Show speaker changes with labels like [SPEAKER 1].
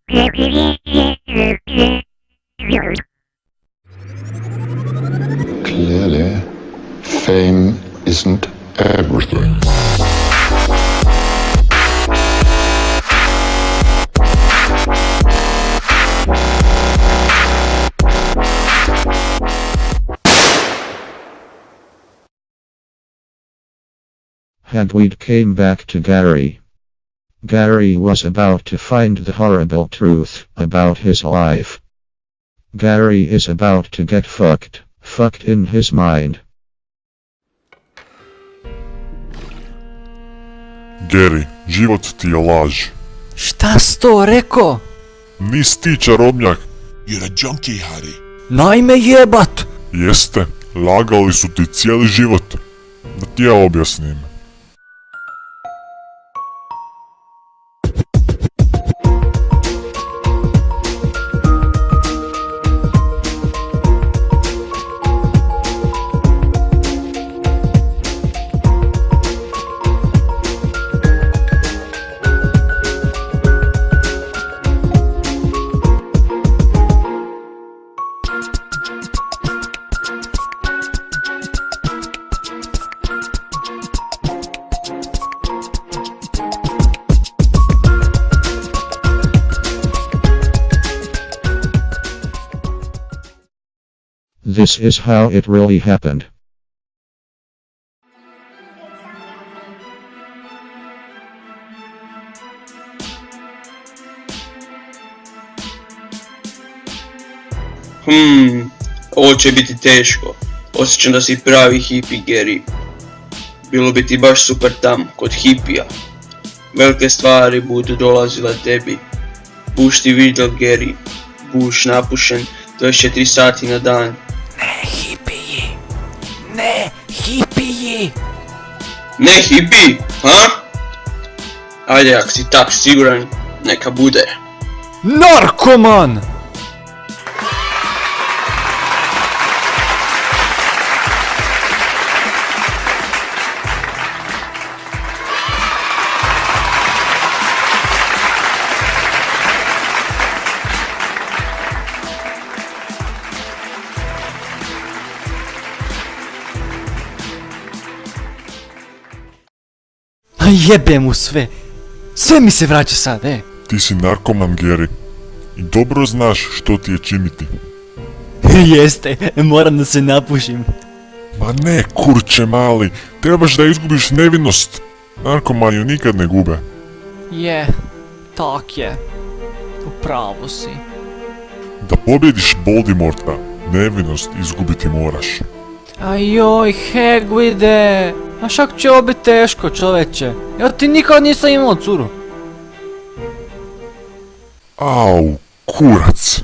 [SPEAKER 1] Clearly, fame isn't everything.
[SPEAKER 2] Hagweed came back to Garry. Garry was about to find the horrible truth about his life. Garry is about to get fucked in his mind.
[SPEAKER 3] Garry, život ti je laž.
[SPEAKER 4] Šta si to rekao?
[SPEAKER 3] Nis ti čarobnjak.
[SPEAKER 5] You're a junkie, Harry.
[SPEAKER 4] Najme jebat!
[SPEAKER 3] Jeste, lagali su ti cijeli život. Da ti ja objasnim.
[SPEAKER 2] This is how it really happened.
[SPEAKER 6] Ovo će biti teško. Osjećam da si pravi hippie, Garry. Bilo bi ti baš super tam, kod hipija. Velike stvari budu dolazile tebi. Buš ti vidjel, Garry. Buš napušen 24 sati na dan.
[SPEAKER 4] Ne hipiji! Ne hipiji!
[SPEAKER 6] Ne hippie, ha? Ajde, ako si tak siguran, neka bude.
[SPEAKER 4] Narkoman! Jebe mu sve. Sve mi se vraća sad,
[SPEAKER 3] Ti si narkoman, Garry. I dobro znaš što ti je činiti.
[SPEAKER 4] Jeste, moram da se napušim.
[SPEAKER 3] Ma ne, kurče mali. Trebaš da izgubiš nevinost. Narkomani ju nikad ne gube.
[SPEAKER 4] Je, tak je. Upravo si.
[SPEAKER 3] Da pobjediš Voldemorta, nevinost izgubiti moraš.
[SPEAKER 4] Ajoj, Hagweede. A šak će ovo biti teško, čoveče. Ja ti nikad nisam imao curu.
[SPEAKER 3] Au, kurac.